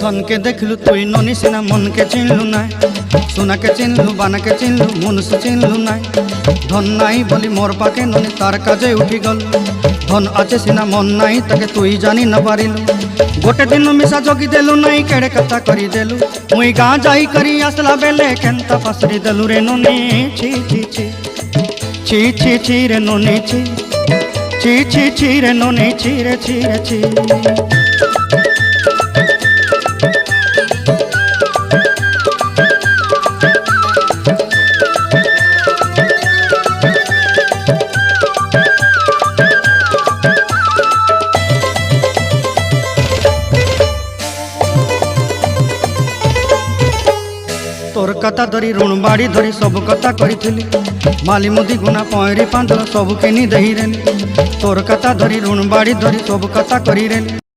धन के देखलु तुई ननी सिना मन के चिन्हलु ना सोना के चिन्हलु बाना के चिन्हलु मनुष्य चिन्हलु ना धन नाई बोली मोर पाके ननी तार काजे उठी गल धन आचे सिना मन नाई ताके तुई जानी न पारिलु गोटे दिन मिसा जगी देलु नाई केड़े कथा करी देलु मुई गाँ जाई करी आसला बेले केंता फासरी देलु रे ननी छी छी छी छी छी छी रे ननी छी छी छी छी रे ननी छी रे छी रे छी। तोर कथा धरी ऋण बाड़ी धरी सब कथा करी माली मुदी गुना पहरी पांदर सब किनी दही रेली तोर कथा धरी ऋण बाड़ी धरी सब कथा करी रेली।